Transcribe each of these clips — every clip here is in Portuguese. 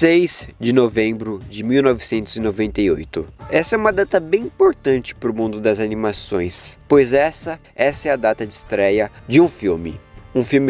6 de novembro de 1998. Essa é uma data bem importante para o mundo das animações, pois essa é a data de estreia de um filme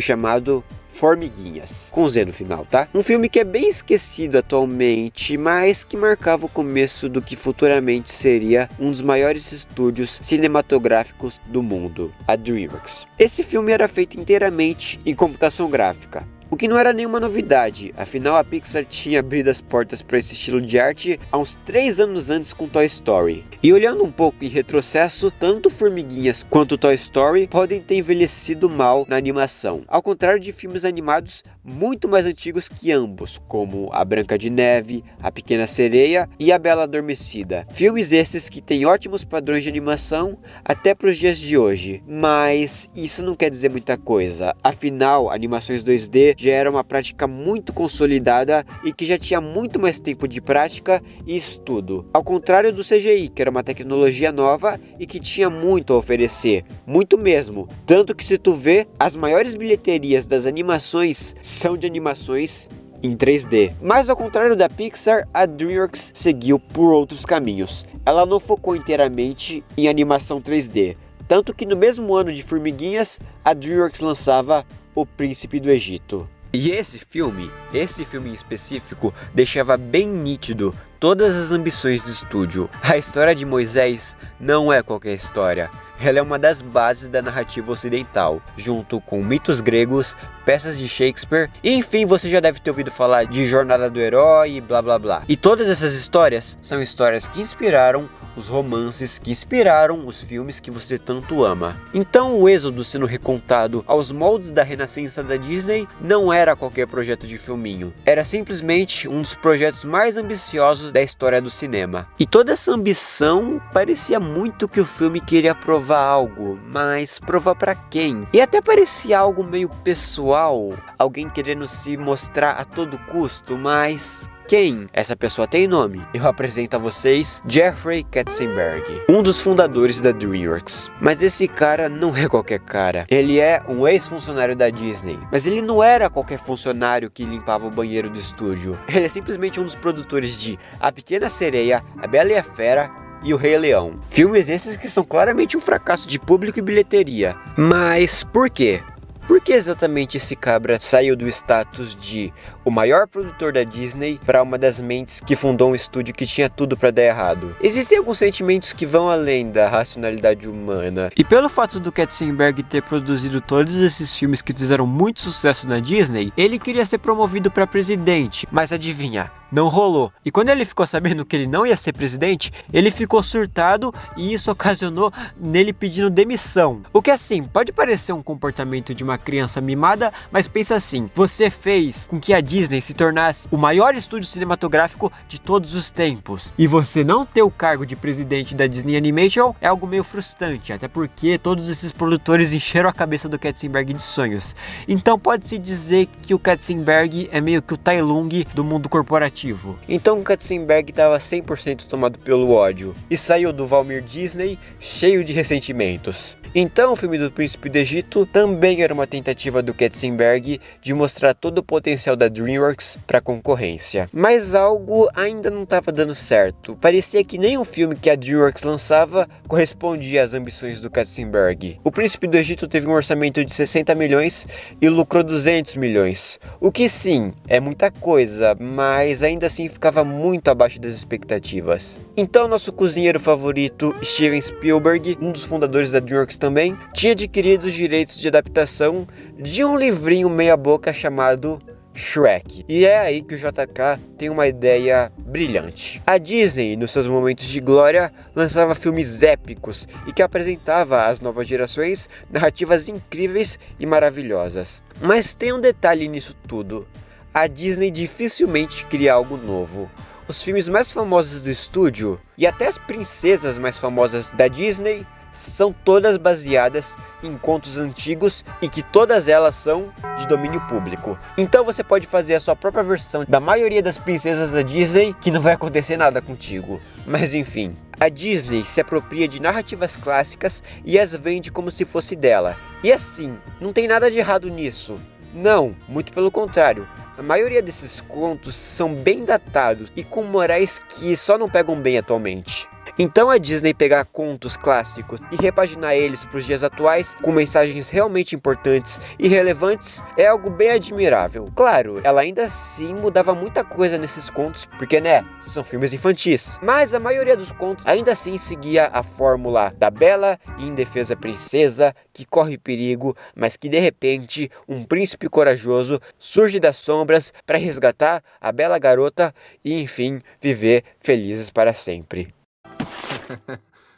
chamado Formiguinhas, com Z no final, tá? Um filme que é bem esquecido atualmente, mas que marcava o começo do que futuramente seria um dos maiores estúdios cinematográficos do mundo, a DreamWorks. Esse filme era feito inteiramente em computação gráfica, o que não era nenhuma novidade, afinal a Pixar tinha abrido as portas para esse estilo de arte há uns 3 anos antes com Toy Story. E olhando um pouco em retrocesso, tanto Formiguinhas quanto Toy Story podem ter envelhecido mal na animação, ao contrário de filmes animados muito mais antigos que ambos, como A Branca de Neve, A Pequena Sereia e A Bela Adormecida. Filmes esses que têm ótimos padrões de animação até para os dias de hoje, mas isso não quer dizer muita coisa, afinal animações 2D já era uma prática muito consolidada e que já tinha muito mais tempo de prática e estudo, ao contrário do CGI, que era uma tecnologia nova e que tinha muito a oferecer, muito mesmo, tanto que se tu vê, as maiores bilheterias das animações são de animações em 3D. Mas ao contrário da Pixar, a DreamWorks seguiu por outros caminhos. Ela não focou inteiramente em animação 3D, tanto que no mesmo ano de Formiguinhas, a DreamWorks lançava O Príncipe do Egito. E esse filme em específico, deixava bem nítido todas as ambições do estúdio. A história de Moisés não é qualquer história. Ela é uma das bases da narrativa ocidental, junto com mitos gregos, peças de Shakespeare, e enfim, você já deve ter ouvido falar de Jornada do Herói e blá blá blá. E todas essas histórias são histórias que inspiraram os romances, que inspiraram os filmes que você tanto ama. Então o êxodo sendo recontado aos moldes da renascença da Disney não era qualquer projeto de filminho, era simplesmente um dos projetos mais ambiciosos da história do cinema. E toda essa ambição parecia muito que o filme queria provar algo, mas provar pra quem? E até parecia algo meio pessoal, alguém querendo se mostrar a todo custo, mas quem? Essa pessoa tem nome. Eu apresento a vocês Jeffrey Katzenberg, um dos fundadores da DreamWorks. Mas esse cara não é qualquer cara. Ele é um ex-funcionário da Disney. Mas ele não era qualquer funcionário que limpava o banheiro do estúdio. Ele é simplesmente um dos produtores de A Pequena Sereia, A Bela e a Fera e O Rei Leão. Filmes esses que são claramente um fracasso de público e bilheteria. Mas por quê? Por que exatamente esse cabra saiu do status de o maior produtor da Disney para uma das mentes que fundou um estúdio que tinha tudo para dar errado? Existem alguns sentimentos que vão além da racionalidade humana. E pelo fato do Katzenberg ter produzido todos esses filmes que fizeram muito sucesso na Disney, ele queria ser promovido para presidente, mas adivinha? Não rolou. E quando ele ficou sabendo que ele não ia ser presidente, ele ficou surtado e isso ocasionou nele pedindo demissão. O que assim, pode parecer um comportamento de uma criança mimada, mas pensa assim, você fez com que a Disney se tornasse o maior estúdio cinematográfico de todos os tempos. E você não ter o cargo de presidente da Disney Animation é algo meio frustrante, até porque todos esses produtores encheram a cabeça do Katzenberg de sonhos. Então pode-se dizer que o Katzenberg é meio que o Tai Lung do mundo corporativo. Então o Katzenberg estava 100% tomado pelo ódio e saiu do Valmir Disney cheio de ressentimentos. Então o filme do Príncipe do Egito também era uma tentativa do Katzenberg de mostrar todo o potencial da DreamWorks para a concorrência. Mas algo ainda não estava dando certo. Parecia que nem o filme que a DreamWorks lançava correspondia às ambições do Katzenberg. O Príncipe do Egito teve um orçamento de 60 milhões e lucrou 200 milhões. O que sim, é muita coisa, mas ainda assim ficava muito abaixo das expectativas. Então nosso cozinheiro favorito, Steven Spielberg, um dos fundadores da DreamWorks também, tinha adquirido os direitos de adaptação de um livrinho meia boca chamado Shrek. E é aí que o JK tem uma ideia brilhante. A Disney, nos seus momentos de glória, lançava filmes épicos e que apresentava às novas gerações narrativas incríveis e maravilhosas. Mas tem um detalhe nisso tudo. A Disney dificilmente cria algo novo. Os filmes mais famosos do estúdio e até as princesas mais famosas da Disney são todas baseadas em contos antigos e que todas elas são de domínio público. Então você pode fazer a sua própria versão da maioria das princesas da Disney que não vai acontecer nada contigo. Mas enfim, a Disney se apropria de narrativas clássicas e as vende como se fosse dela. E assim, não tem nada de errado nisso. Não, muito pelo contrário. A maioria desses contos são bem datados e com morais que só não pegam bem atualmente. Então a Disney pegar contos clássicos e repaginar eles para os dias atuais com mensagens realmente importantes e relevantes é algo bem admirável. Claro, ela ainda assim mudava muita coisa nesses contos, porque são filmes infantis. Mas a maioria dos contos ainda assim seguia a fórmula da bela e indefesa princesa que corre perigo, mas que de repente um príncipe corajoso surge das sombras para resgatar a bela garota e enfim viver felizes para sempre.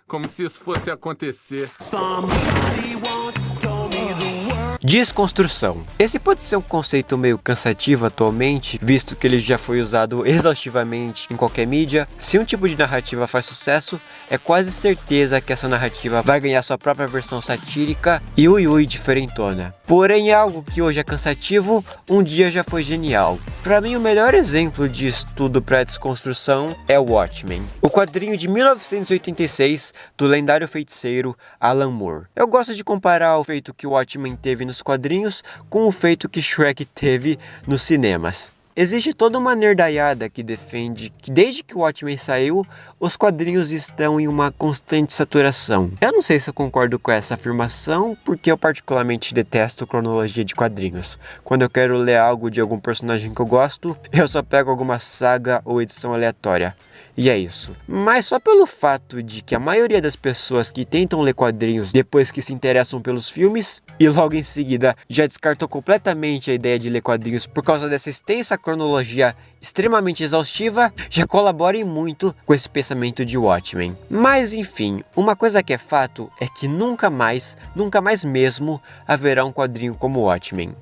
Como se isso fosse acontecer. Desconstrução. Esse pode ser um conceito meio cansativo atualmente, visto que ele já foi usado exaustivamente em qualquer mídia. Se um tipo de narrativa faz sucesso, é quase certeza que essa narrativa vai ganhar sua própria versão satírica e ui diferentona. Porém, algo que hoje é cansativo, um dia já foi genial. Para mim, o melhor exemplo de estudo para desconstrução é o Watchmen, o quadrinho de 1986 do lendário feiticeiro Alan Moore. Eu gosto de comparar o feito que o Watchmen teve nos quadrinhos com o feito que Shrek teve nos cinemas. Existe toda uma nerdaiada que defende que desde que o Watchmen saiu, os quadrinhos estão em uma constante saturação. Eu não sei se eu concordo com essa afirmação, porque eu particularmente detesto cronologia de quadrinhos. Quando eu quero ler algo de algum personagem que eu gosto, eu só pego alguma saga ou edição aleatória. E é isso. Mas só pelo fato de que a maioria das pessoas que tentam ler quadrinhos depois que se interessam pelos filmes, e logo em seguida já descartou completamente a ideia de ler quadrinhos por causa dessa extensa cronologia extremamente exaustiva, já colaborem muito com esse pensamento de Watchmen. Mas enfim, uma coisa que é fato é que nunca mais mesmo haverá um quadrinho como Watchmen.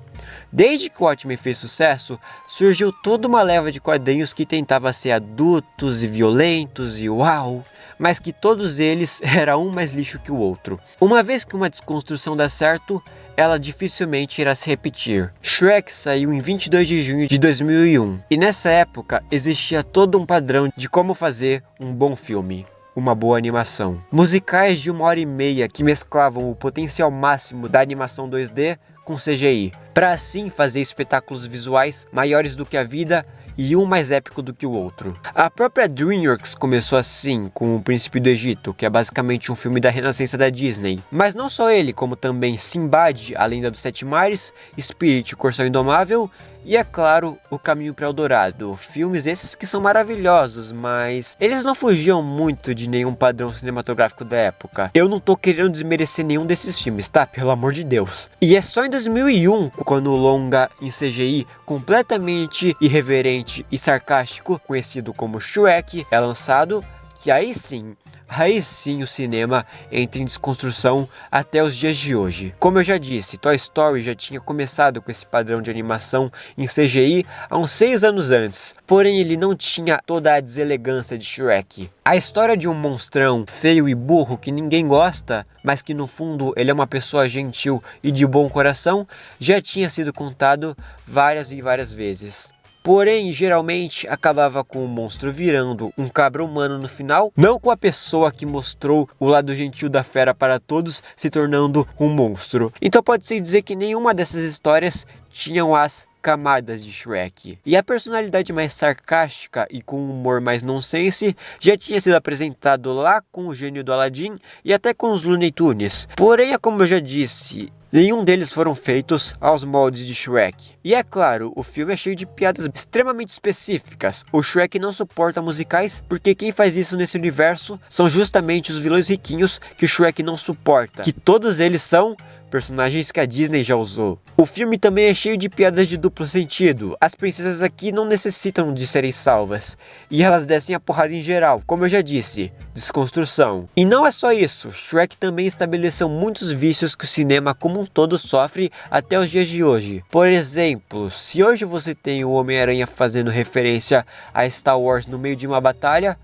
Desde que o Watchmen fez sucesso, surgiu toda uma leva de quadrinhos que tentava ser adultos e violentos e uau, mas que todos eles eram um mais lixo que o outro. Uma vez que uma desconstrução dá certo, ela dificilmente irá se repetir. Shrek saiu em 22 de junho de 2001, e nessa época existia todo um padrão de como fazer um bom filme. Uma boa animação. Musicais de 1h30 que mesclavam o potencial máximo da animação 2D com CGI, para assim fazer espetáculos visuais maiores do que a vida e um mais épico do que o outro. A própria DreamWorks começou assim, com O Príncipe do Egito, que é basicamente um filme da renascença da Disney. Mas não só ele, como também Sinbad, A Lenda dos Sete Mares, Spirit, o Corcel Indomável e, é claro, O Caminho para Eldorado. Filmes esses que são maravilhosos, mas eles não fugiam muito de nenhum padrão cinematográfico da época. Eu não tô querendo desmerecer nenhum desses filmes, tá? Pelo amor de Deus. E é só em 2001, quando o longa em CGI completamente irreverente e sarcástico, conhecido como Shrek, é lançado, que aí sim o cinema entra em desconstrução até os dias de hoje. Como eu já disse, Toy Story já tinha começado com esse padrão de animação em CGI há uns 6 anos antes, porém ele não tinha toda a deselegância de Shrek. A história de um monstrão feio e burro que ninguém gosta, mas que no fundo ele é uma pessoa gentil e de bom coração, já tinha sido contado várias e várias vezes. Porém, geralmente acabava com o monstro virando um cabra humano no final, não com a pessoa que mostrou o lado gentil da fera para todos se tornando um monstro. Então pode-se dizer que nenhuma dessas histórias tinham as camadas de Shrek. E a personalidade mais sarcástica e com um humor mais nonsense já tinha sido apresentado lá com o gênio do Aladdin e até com os Looney Tunes. Porém, como eu já disse, nenhum deles foram feitos aos moldes de Shrek. E é claro, o filme é cheio de piadas extremamente específicas. O Shrek não suporta musicais, porque quem faz isso nesse universo são justamente os vilões riquinhos que o Shrek não suporta. Que todos eles são personagens que a Disney já usou. O filme também é cheio de piadas de duplo sentido. As princesas aqui não necessitam de serem salvas, e elas descem a porrada em geral, como eu já disse, desconstrução. E não é só isso, Shrek também estabeleceu muitos vícios que o cinema como um todo sofre até os dias de hoje. Por exemplo, se hoje você tem o Homem-Aranha fazendo referência a Star Wars no meio de uma batalha,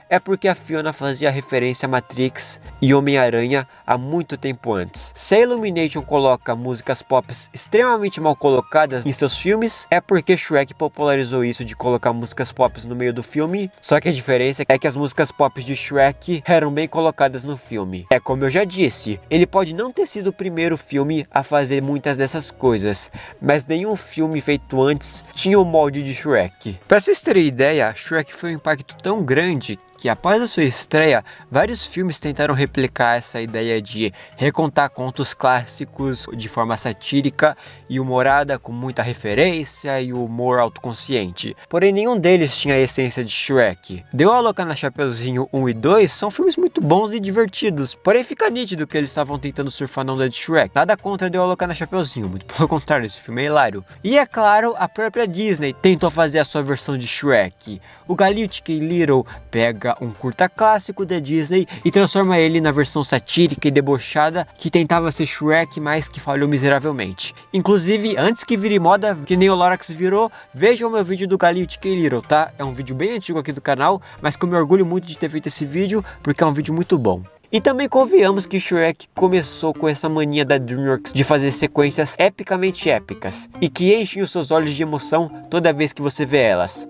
é porque a Fiona fazia referência a Matrix e Homem-Aranha há muito tempo antes. Se a Illumination coloca músicas pop extremamente mal colocadas em seus filmes, é porque Shrek popularizou isso de colocar músicas pop no meio do filme, só que a diferença é que as músicas pop de Shrek eram bem colocadas no filme. É como eu já disse, ele pode não ter sido o primeiro filme a fazer muitas dessas coisas, mas nenhum filme feito antes tinha o molde de Shrek. Pra vocês terem ideia, Shrek foi um impacto tão grande que após a sua estreia, vários filmes tentaram replicar essa ideia de recontar contos clássicos de forma satírica e humorada, com muita referência e humor autoconsciente. Porém, nenhum deles tinha a essência de Shrek. Deu a louca na Chapeuzinho 1 e 2 são filmes muito bons e divertidos, porém fica nítido que eles estavam tentando surfar na onda de Shrek. Nada contra Deu a louca na Chapeuzinho, muito pelo contrário, esse filme é hilário. E é claro, a própria Disney tentou fazer a sua versão de Shrek. O Galileu e Little pega um curta clássico da Disney e transforma ele na versão satírica e debochada que tentava ser Shrek, mas que falhou miseravelmente. Inclusive, antes que vire moda, que nem o Lorax virou, veja o meu vídeo do Galileu e Little, tá? É um vídeo bem antigo aqui do canal, mas que eu me orgulho muito de ter feito esse vídeo, porque é um vídeo muito bom. E também convenhamos que Shrek começou com essa mania da DreamWorks de fazer sequências epicamente épicas, e que enchem os seus olhos de emoção toda vez que você vê elas.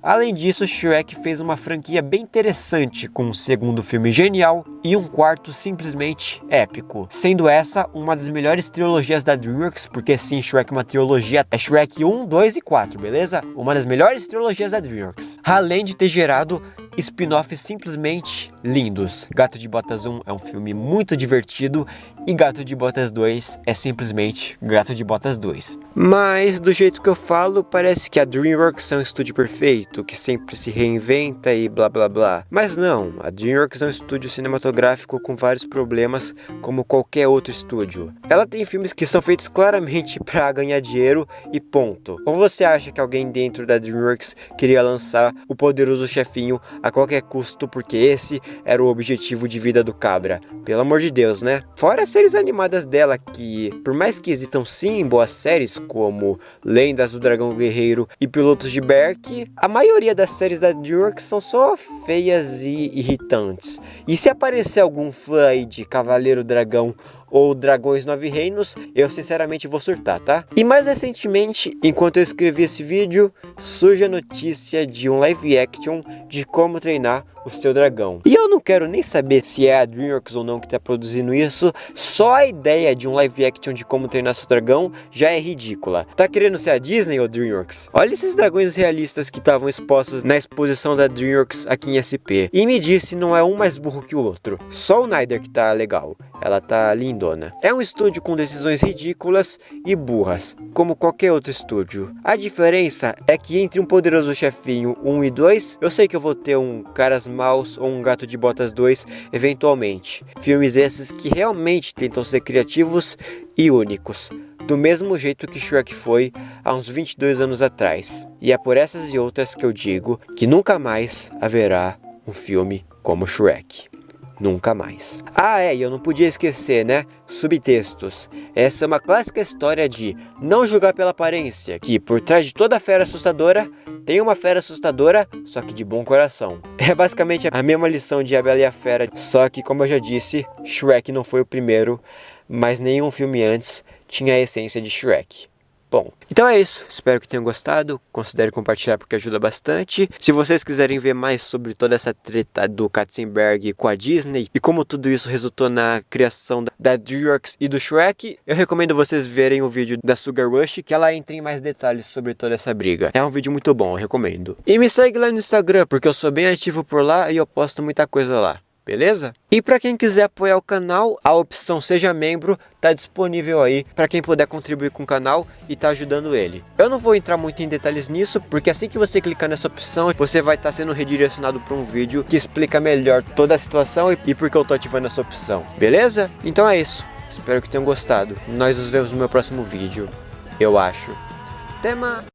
Além disso, Shrek fez uma franquia bem interessante, com um segundo filme genial e um quarto simplesmente épico, sendo essa uma das melhores trilogias da DreamWorks, porque sim, Shrek é uma trilogia, é Shrek 1, 2 e 4, beleza? Uma das melhores trilogias da DreamWorks, além de ter gerado spin-offs simplesmente lindos. Gato de Botas 1 é um filme muito divertido e Gato de Botas 2 é simplesmente Gato de Botas 2. Mas do jeito que eu falo, parece que a DreamWorks é um estúdio perfeito, que sempre se reinventa e blá blá blá. Mas não, a DreamWorks é um estúdio cinematográfico com vários problemas, como qualquer outro estúdio. Ela tem filmes que são feitos claramente para ganhar dinheiro e ponto. Ou você acha que alguém dentro da DreamWorks queria lançar O Poderoso Chefinho a qualquer custo porque esse era o objetivo de vida do cabra? Pelo amor de Deus, né? Fora as séries animadas dela, que por mais que existam sim boas séries como Lendas do Dragão Guerreiro e Pilotos de Berk, a maioria das séries da DreamWorks são só feias e irritantes. E se aparecer algum fã aí de Cavaleiro Dragão ou Dragões 9 Reinos, eu sinceramente vou surtar, tá? E mais recentemente, enquanto eu escrevi esse vídeo, surge a notícia de um live action de Como Treinar o Seu Dragão. E eu não quero nem saber se é a DreamWorks ou não que tá produzindo isso, só a ideia de um live action de Como Treinar Seu Dragão já é ridícula. Tá querendo ser a Disney ou DreamWorks? Olha esses dragões realistas que estavam expostos na exposição da DreamWorks aqui em SP. E me diz se não é um mais burro que o outro. Só o Nyder que tá legal. Ela tá lindona. É um estúdio com decisões ridículas e burras, como qualquer outro estúdio. A diferença é que entre Um Poderoso Chefinho 1 e 2, eu sei que eu vou ter um Caras Maus ou um Gato de Botas 2 eventualmente. Filmes esses que realmente tentam ser criativos e únicos, do mesmo jeito que Shrek foi há uns 22 anos atrás. E é por essas e outras que eu digo que nunca mais haverá um filme como Shrek. Nunca mais. Ah, e eu não podia esquecer, né? Subtextos. Essa é uma clássica história de não julgar pela aparência, que por trás de toda fera assustadora, tem uma fera assustadora, só que de bom coração. É basicamente a mesma lição de A Bela e a Fera, só que, como eu já disse, Shrek não foi o primeiro, mas nenhum filme antes tinha a essência de Shrek. Bom, então é isso, espero que tenham gostado, considere compartilhar porque ajuda bastante. Se vocês quiserem ver mais sobre toda essa treta do Katzenberg com a Disney e como tudo isso resultou na criação da DreamWorks e do Shrek, eu recomendo vocês verem o vídeo da Sugar Rush, que ela entra em mais detalhes sobre toda essa briga. É um vídeo muito bom, eu recomendo. E me segue lá no Instagram, porque eu sou bem ativo por lá e eu posto muita coisa lá. Beleza? E para quem quiser apoiar o canal, a opção Seja Membro tá disponível aí para quem puder contribuir com o canal e tá ajudando ele. Eu não vou entrar muito em detalhes nisso, porque assim que você clicar nessa opção, você vai estar sendo redirecionado para um vídeo que explica melhor toda a situação e por que eu tô ativando essa opção. Beleza? Então é isso. Espero que tenham gostado. Nós nos vemos no meu próximo vídeo. Eu acho. Até mais!